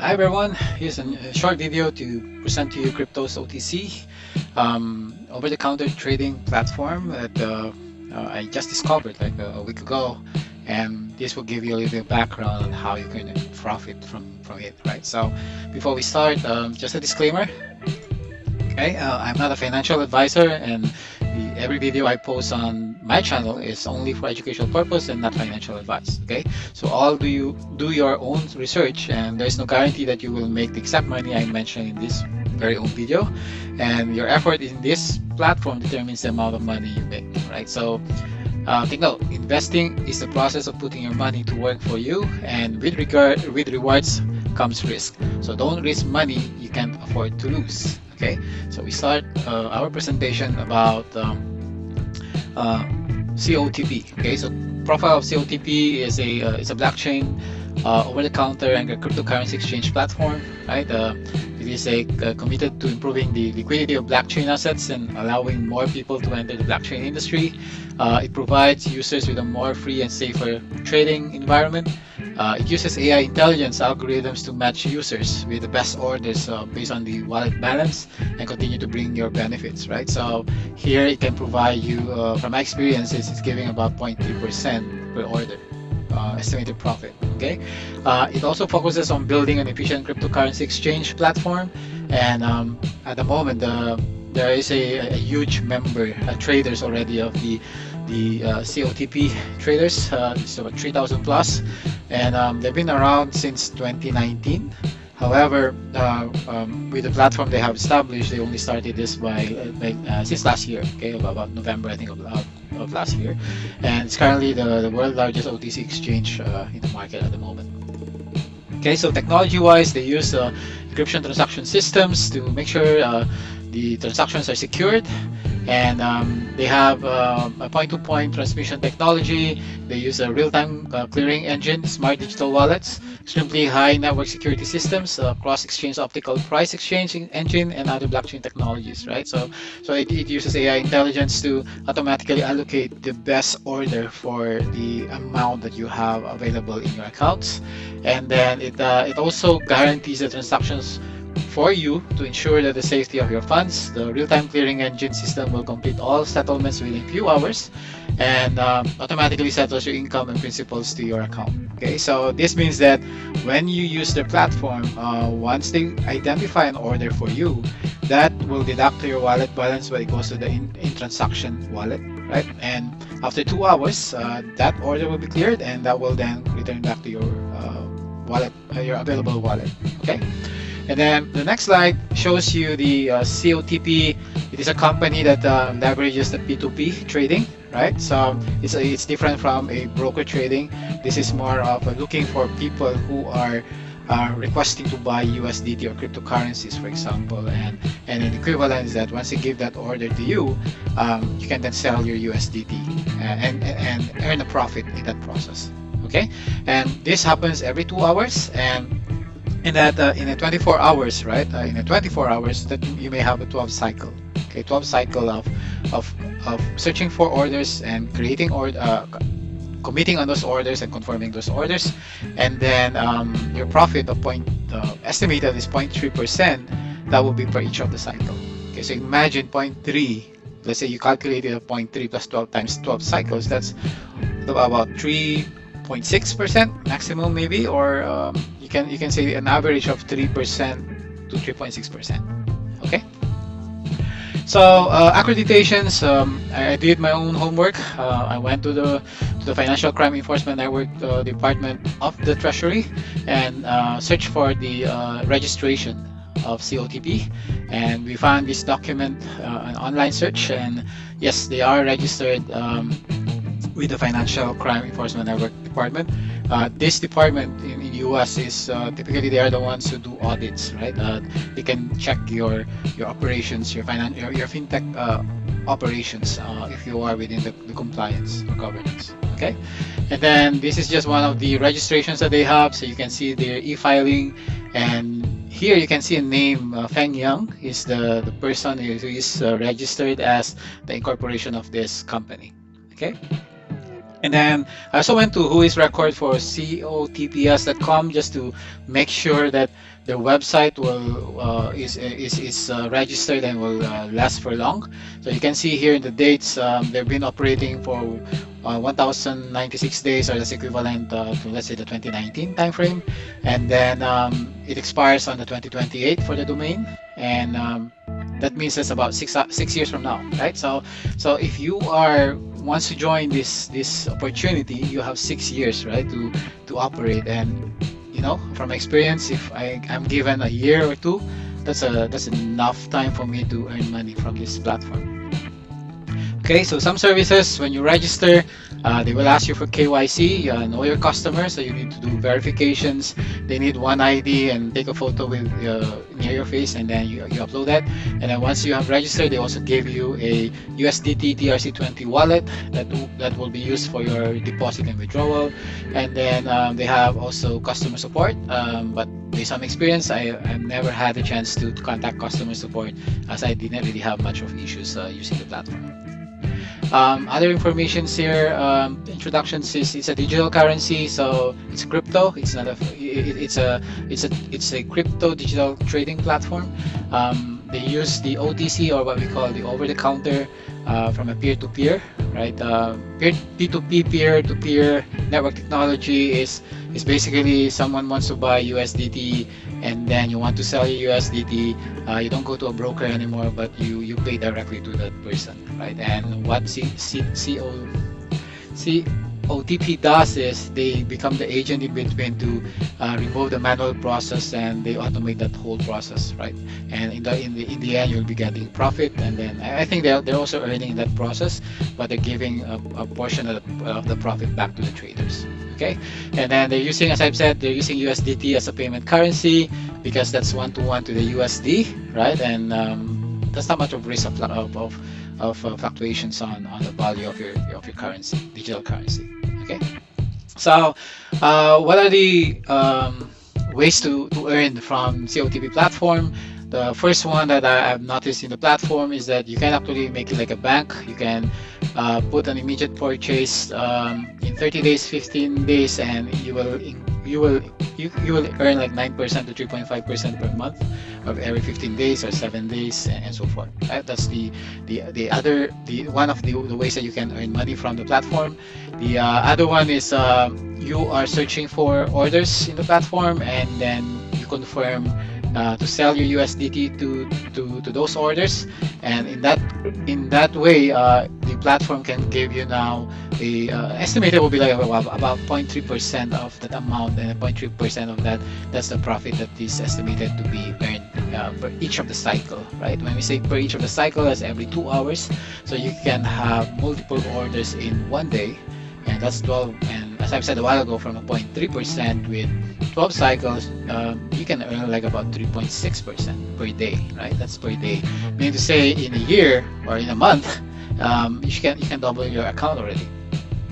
Hi everyone, here's a short video to present to you crypto's OTC over-the-counter trading platform that I just discovered like a week ago, and this will give you a little bit of background on how you can profit from it, right? So before we start, just a disclaimer. Okay, I'm not a financial advisor, and every video I post on my channel is only for educational purpose and not financial advice. Okay, so all do your own research, and there's no guarantee that you will make the exact money I mentioned in this very own video, and your effort in this platform determines the amount of money you make, right? So take note, investing is the process of putting your money to work for you, and with rewards comes risk. So don't risk money you can't afford to lose. Okay, so we start our presentation about COTP. Okay, so profile of COTP is a blockchain over-the-counter and a cryptocurrency exchange platform, right? It is committed to improving the liquidity of blockchain assets and allowing more people to enter the blockchain industry. It provides users with a more free and safer trading environment. It uses AI intelligence algorithms to match users with the best orders based on the wallet balance and continue to bring your benefits, right? So here it can provide you, from my experience, it's giving about 0.3% per order. Estimated profit. Okay, it also focuses on building an efficient cryptocurrency exchange platform, and at the moment there is a huge member traders already of the COTP traders. It's about 3,000 plus, and they've been around since 2019. However, with the platform they have established, they only started this since last year. Okay, about November, I think, of last year, and it's currently the world largest OTC exchange in the market at the moment. Okay, so technology-wise, they use encryption transaction systems to make sure the transactions are secured, and they have a point-to-point transmission technology. They use a real-time clearing engine, smart digital wallets, extremely high network security systems, cross-exchange optical price exchange engine, and other blockchain technologies, right? So it uses AI intelligence to automatically allocate the best order for the amount that you have available in your accounts, and then it also guarantees the transactions for you to ensure that the safety of your funds. The real-time clearing engine system will complete all settlements within a few hours and automatically settles your income and principals to your account. Okay, so this means that when you use the platform, once they identify an order for you, that will deduct to your wallet balance when it goes to the in-transaction wallet, right? And after 2 hours, that order will be cleared, and that will then return back to your wallet, your available wallet. Okay. And then the next slide shows you the COTP. It is a company that leverages the P2P trading, right? So it's different from a broker trading. This is more of looking for people who are requesting to buy USDT or cryptocurrencies, for example, and an equivalent is that once they give that order to you, you can then sell your USDT and earn a profit in that process. Okay, and this happens every 2 hours, and in that in a 24 hours, right? In a 24 hours, that you may have a 12 cycle. Okay, 12 cycle of searching for orders and creating committing on those orders and confirming those orders, and then your profit of estimated is 0.3%. That will be per each of the cycle. Okay, so imagine 0.3. Let's say you calculated a 0.3 plus 12 times 12 cycles. That's about 3.6% maximum, maybe, or you can say an average of 3% to 3.6%. Okay. So accreditations, I did my own homework. I went to the Financial Crime Enforcement Network Department of the Treasury and searched for the registration of COTP, and we found this document, an online search, and yes, they are registered with the Financial Crime Enforcement Network Department. This department in the US is typically they are the ones who do audits, right? They can check your operations, your fintech operations, if you are within the compliance or governance. Okay, and then this is just one of the registrations that they have, so you can see their e-filing, and here you can see a name, Feng Yang is the person who is registered as the incorporation of this company. Okay. And then I also went to who is record for COTPS.com just to make sure that their website will is registered and will last for long. So you can see here in the dates, they've been operating for 1,096 days, or that's equivalent to, let's say, the 2019 timeframe. And then it expires on the 2028 for the domain, and that means that's about 6 years from now, right? So if you are once you join this opportunity, you have 6 years, right, to operate. And from experience, if I'm given a year or two, that's enough time for me to earn money from this platform. Okay, so some services, when you register, they will ask you for KYC, know your customer, so you need to do verifications. They need one ID and take a photo with near your face, and then you upload that. And then once you have registered, they also give you a USDT TRC20 wallet that will be used for your deposit and withdrawal. And then they have also customer support, but based on experience, I've never had a chance to contact customer support, as I didn't really have much of issues using the platform. Other informations here, introductions is it's a digital currency, so it's crypto. It's not it's a crypto digital trading platform. They use the OTC, or what we call the over-the-counter, from a peer-to-peer, right? P2P, peer-to-peer network technology is basically someone wants to buy USDT, and then you want to sell your USDT. You don't go to a broker anymore, but you pay directly to that person, right? And what COTP does is they become the agent in between to remove the manual process, and they automate that whole process, right? And in the end, you'll be getting profit, and then I think they're also earning that process, but they're giving a portion of the profit back to the traders. Okay, and then they're using, as I've said, they're using USDT as a payment currency because that's one-to-one to the USD, right? And that's not much of risk of fluctuations on the value of your currency, digital currency. Okay, so what are the ways to earn from COTP platform? The first one that I've noticed in the platform is that you can actually make it like a bank. You can put an immediate purchase in 30 days, 15 days, and you will earn like 9% to 3.5% per month of every 15 days or 7 days, and so forth. Right? That's the one of the ways that you can earn money from the platform. The other one is you are searching for orders in the platform, and then you confirm to sell your USDT to those orders, and in that way the platform can give you now the estimated will be like about 0.3% of that amount, and 0.3% of that's the profit that is estimated to be earned per each of the cycle, right? When we say per each of the cycle, that's every 2 hours, so you can have multiple orders in one day, and that's 12. And as I've said a while ago, from a 0.3% with 12 cycles, you can earn like about 3.6% per day, right? That's per day. Meaning to say, in a year or in a month, you can double your account already.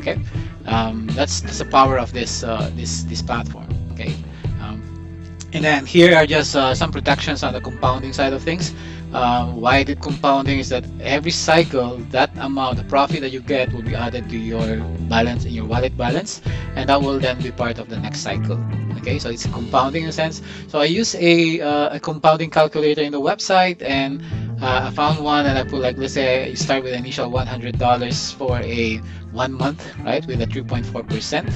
Okay, that's the power of this platform. Okay, and then here are just some protections on the compounding side of things. Why did compounding is that every cycle, that amount, the profit that you get, will be added to your balance, in your wallet balance, and that will then be part of the next cycle. Okay, so it's compounding in a sense. So I use a compounding calculator in the website, and I found one, and I put, like, let's say you start with initial $100 for a 1 month, right, with a 3.4%.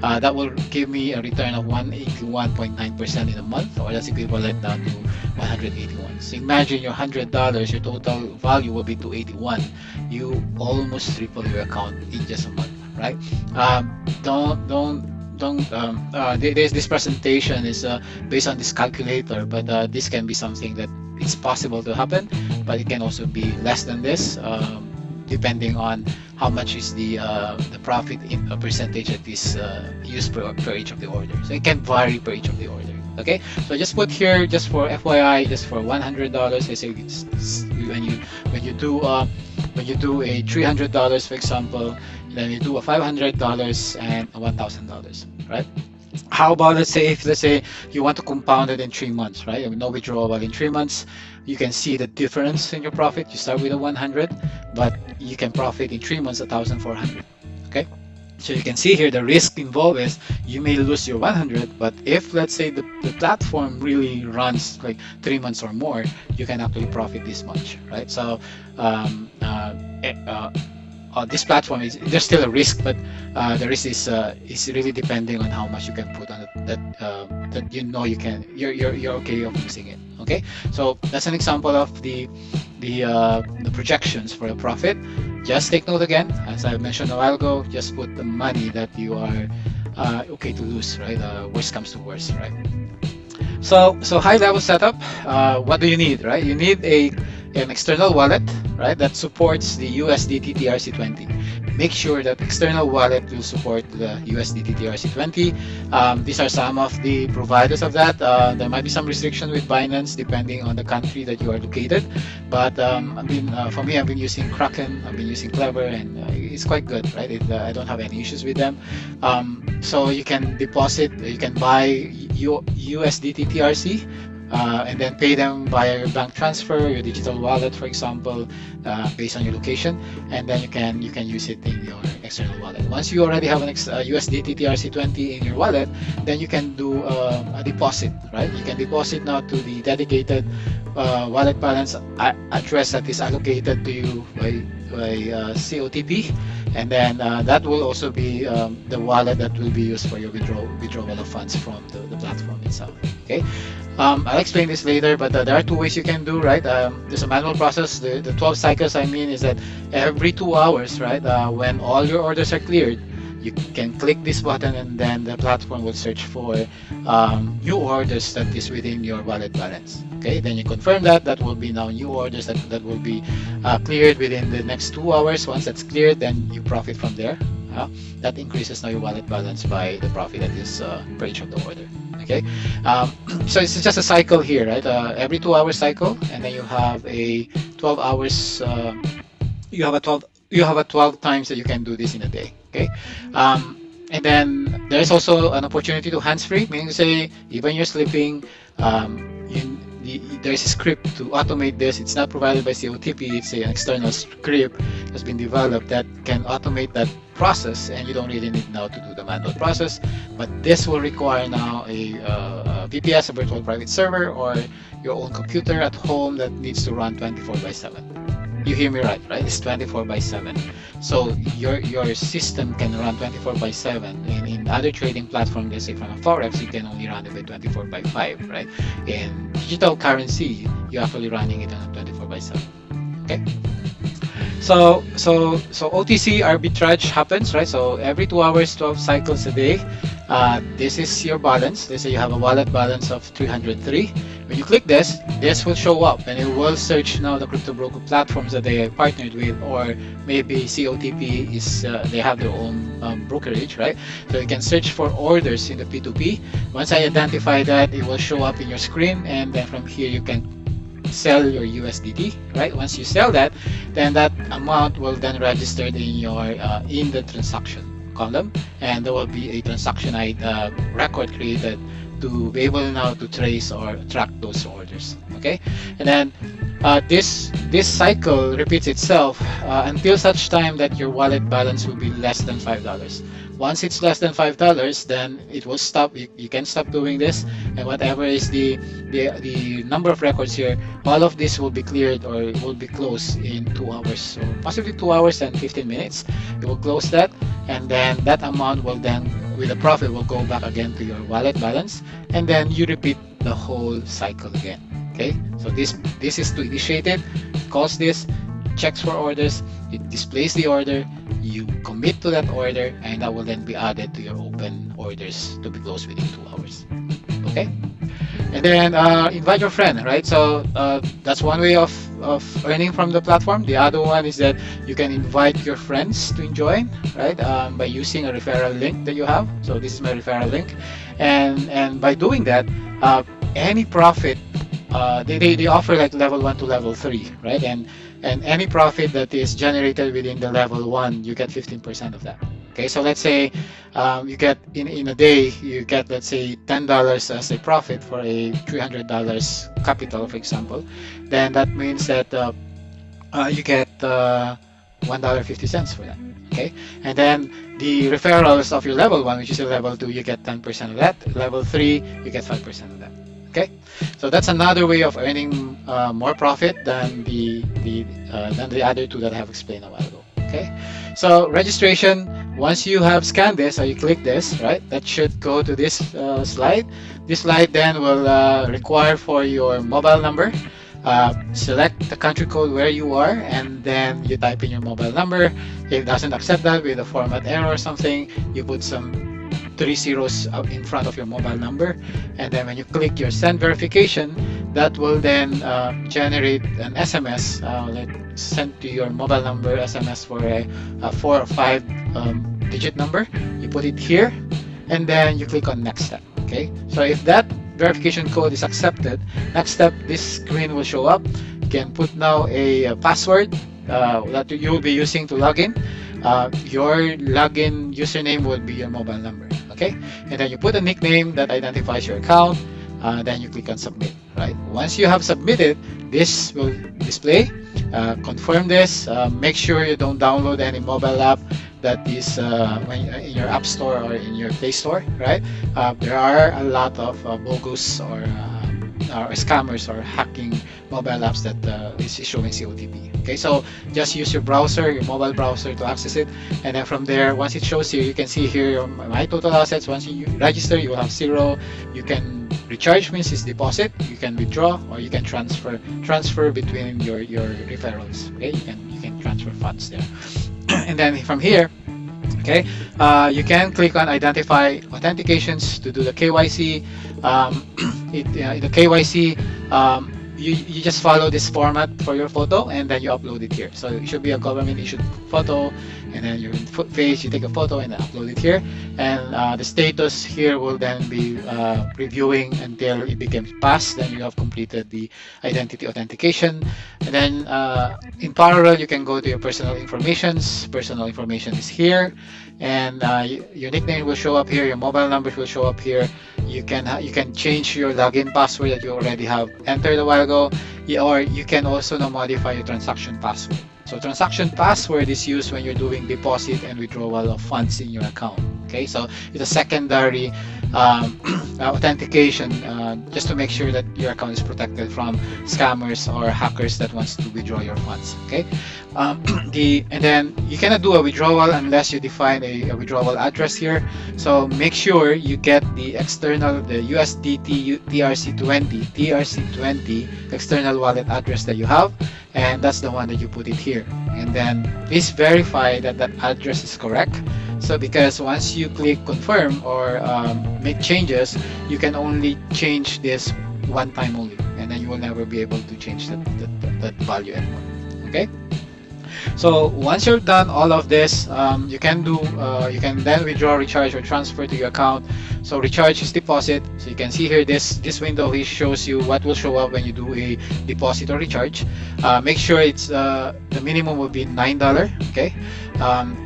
That will give me a return of 181.9% in a month, or that's equivalent now to 181. So imagine your $100, your total value will be 281. You almost triple your account in just a month, right? This presentation is based on this calculator, but this can be something that it's possible to happen, but it can also be less than this, depending on how much is the profit in a percentage that is used per each of the orders. So it can vary per each of the order. Okay, so just put here, just for FYI, just for $100. Let's say when you do a $300, for example, then you do a $500 and a $1,000, right? How about, let's say you want to compound it in 3 months, right? No withdrawal in 3 months. You can see the difference in your profit. You start with a 100, but you can profit in 3 months 1,400. Okay, So you can see here the risk involved is you may lose your 100, but if let's say the platform really runs like 3 months or more, you can actually profit this much, right? So um, uh, eh, uh, this platform is, there's still a risk, but the risk is really depending on how much you can put on it, that you know you're okay of losing it. Okay, so that's an example of the projections for a profit. Just take note again, as I mentioned a while ago, just put the money that you are okay to lose, right? Worst comes to worst, right? So high level setup, what do you need, right? You need an external wallet, right, that supports the USDT TRC20. Make sure that external wallet will support the USDT TRC20. These are some of the providers of that. There might be some restriction with Binance depending on the country that you are located. But for me, I've been using Kraken, I've been using Clever, and it's quite good, right? I don't have any issues with them. So you can deposit, you can buy USDT TRC, and then pay them via your bank transfer, your digital wallet, for example, based on your location, and then you can use it in your external wallet. Once you already have an USDT TRC20 in your wallet, then you can do a deposit, right? You can deposit now to the dedicated wallet balance address that is allocated to you by COTP, and then that will also be the wallet that will be used for your withdrawal of funds from the platform itself. Okay, I'll explain this later, but there are two ways you can do, right? There's a manual process. The 12 cycles, I mean, is that every 2 hours, right, when all your orders are cleared, you can click this button, and then the platform will search for new orders that is within your wallet balance. Okay, then you confirm that will be now new orders that will be cleared within the next 2 hours. Once that's cleared, then you profit from there. That increases now your wallet balance by the profit that is per each of the order. Okay, so it's just a cycle here, right? Every 2 hour cycle, and then you have a 12 hours. You have a 12 times that you can do this in a day. Okay, and then there's also an opportunity to hands-free, meaning to say even you're sleeping, there's a script to automate this. It's not provided by COTP, it's an external script that's been developed that can automate that process, and you don't really need now to do the manual process. But this will require now a VPS, a virtual private server, or your own computer at home that needs to run 24/7. You hear me right? It's 24/7. So your system can run 24/7. In other trading platforms, let's say from a forex, you can only run it by 24/5, right? In digital currency, you're actually running it on 24/7. Okay. So OTC arbitrage happens, right? So every 2 hours, 12 cycles a day. This is your balance. Let's say you have a wallet balance of 303. When you click this will show up, and it will search now the crypto broker platforms that they are partnered with, or maybe COTP is they have their own brokerage, right? So you can search for orders in the P2P. Once I identify that, it will show up in your screen, and then from here you can sell your USDT, right? Once you sell that, then that amount will then register in your in the transaction column, and there will be a transaction record created to be able now to trace or track those orders. Okay, and then this cycle repeats itself until such time that your wallet balance will be less than $5. Once it's less than $5, then it will stop. You can stop doing this, and whatever is the number of records here, all of this will be cleared, or it will be closed in 2 hours, so possibly 2 hours and 15 minutes. It will close that, and then that amount will then, with the profit, will go back again to your wallet balance, and then you repeat the whole cycle again. Okay, so this is to initiate it. It calls this, checks for orders, it displays the order, you commit to that order, and that will then be added to your open orders to be closed within 2 hours. Okay, and then invite your friend, right? So that's one way of earning from the platform. The other one is that you can invite your friends to join, right? By using a referral link that you have. So this is my referral link, and by doing that, any profit, they offer like level 1 to level 3, right? And any profit that is generated within the level 1, you get 15% of that. Okay, so let's say you get in a day, you get, let's say, $10 as a profit for a $300 capital, for example. Then that means that you get $1.50 for that. Okay, and then the referrals of your level 1, which is your level 2, you get 10% of that. Level 3, you get 5% of that. Okay, so that's another way of earning more profit than the other two that I have explained a while ago. Okay, so registration, once you have scanned this or you click this, right, that should go to this slide. This slide then will require for your mobile number. Select the country code where you are, and then you type in your mobile number. If it doesn't accept that with a format error or something, you put some 3 zeros in front of your mobile number, and then when you click your send verification, that will then generate an SMS sent to your mobile number, SMS for a 4 or 5 digit number. You put it here, and then you click on next step. Okay, so if that verification code is accepted, next step, this screen will show up. You can put now a password that you will be using to log in. Your login username will be your mobile number. Okay, and then you put a nickname that identifies your account. Then you click on submit. Right, once you have submitted, this will display. Confirm this. Make sure you don't download any mobile app that is in your app store or in your Play Store. Right, there are a lot of bogus or scammers or hacking mobile apps that is showing COTP. Okay, so just use your browser, your mobile browser, to access it, and then from there, once it shows here, you can see here your my total assets. Once you register, you will have 0. You can recharge, means is deposit. You can withdraw, or you can transfer between your referrals. Okay, you can transfer funds there. And then from here, okay, you can click on identify authentications to do the KYC. The KYC, you just follow this format for your photo, and then you upload it here. So it should be a government issued photo, and then your face, you take a photo and then upload it here, and the status here will then be reviewing until it becomes passed. Then you have completed the identity authentication, and then in parallel, you can go to your personal informations. Personal information is here, and your nickname will show up here, your mobile number will show up here. You can change your login password that you already have entered a while ago, or you can also now modify your transaction password. So transaction password is used when you're doing deposit and withdrawal of funds in your account. Okay, so it's a secondary authentication just to make sure that your account is protected from scammers or hackers that wants to withdraw your funds. Okay, and then you cannot do a withdrawal unless you define a withdrawal address here. So make sure you get the external, the USDT TRC20 external wallet address that you have, and that's the one that you put it here. And then please verify that that address is correct. So because once you click confirm or make changes, you can only change this one time only, and then you will never be able to change that value anymore. Okay, so once you're done all of this, you can then withdraw, recharge, or transfer to your account. So recharge is deposit. So you can see here this window here shows you what will show up when you do a deposit or recharge. Make sure it's the minimum will be $9, okay,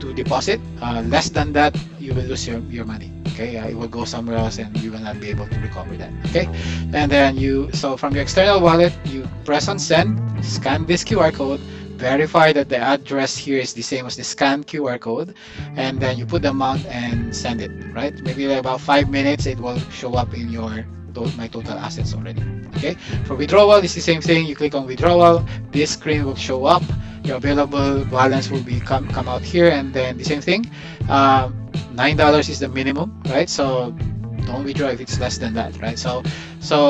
to deposit. Less than that, you will lose your money. Okay, it will go somewhere else and you will not be able to recover that. Okay, and then so from your external wallet, you press on send, scan this QR code, verify that the address here is the same as the scanned QR code, and then you put the amount and send it. Right, maybe like about 5 minutes, it will show up in your my total assets already. Okay, for withdrawal, it's the same thing. You click on withdrawal, this screen will show up, your available balance will be come out here, and then the same thing. $9 is the minimum, right? So don't withdraw if it's less than that, right? So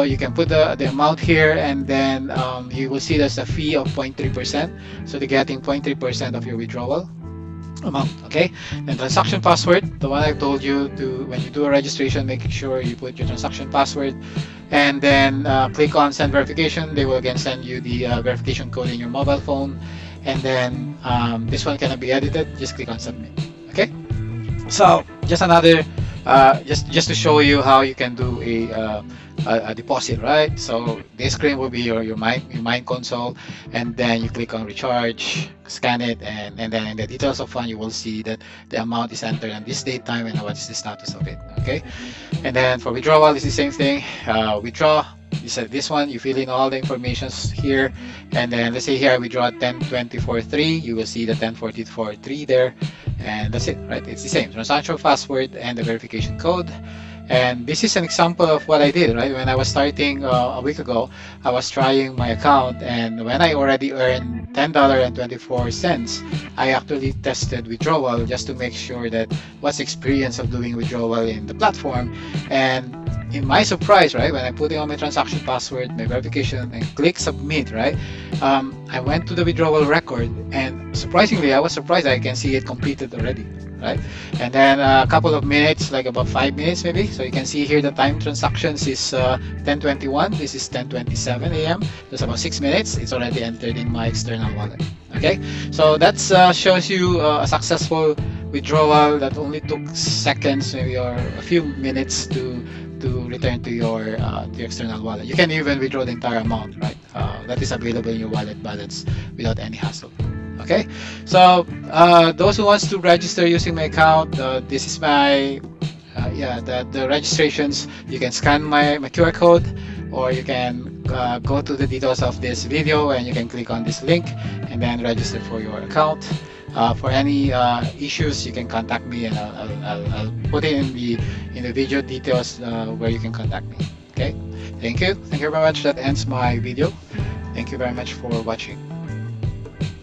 you can put the amount here, and then you will see there's a fee of 0.3%. So they're getting 0.3% of your withdrawal amount. Okay, and transaction password, the one I told you to, when you do a registration, make sure you put your transaction password, and then click on send verification. They will again send you the verification code in your mobile phone, and then this one cannot be edited. Just click on submit. Okay, so just another just to show you how you can do a deposit, right? So this screen will be your mine console, and then you click on recharge, scan it, and then in the details of fund you will see that the amount is entered on this date, time, and what is the status of it. Okay, and then for withdrawal, it's the same thing. Withdraw, this one, you fill in all the information here, and then let's say here I withdraw 1024.3, you will see the 1044.3 there, and that's it, right? It's the same transaction password and the verification code. And this is an example of what I did, right? When I was starting a week ago, I was trying my account, and when I already earned $10.24, I actually tested withdrawal just to make sure that what's the experience of doing withdrawal in the platform. And in my surprise, right, when I put in my transaction password, my verification, and click submit, right, I went to the withdrawal record, and surprisingly, I was surprised I can see it completed already, right? And then a couple of minutes, like about 5 minutes maybe, so you can see here the time transactions is 10:21. This is 10:27 a.m. Just about 6 minutes. It's already entered in my external wallet. Okay, so that shows you a successful withdrawal that only took seconds, maybe, or a few minutes to return to your external wallet. You can even withdraw the entire amount, right? That is available in your wallet balance without any hassle. Okay, so those who wants to register using my account, this is my the registrations. You can scan my QR code, or you can go to the details of this video and you can click on this link and then register for your account. For any issues, you can contact me, and I'll put it in the video details where you can contact me. Okay, thank you very much. That ends my video. Thank you very much for watching.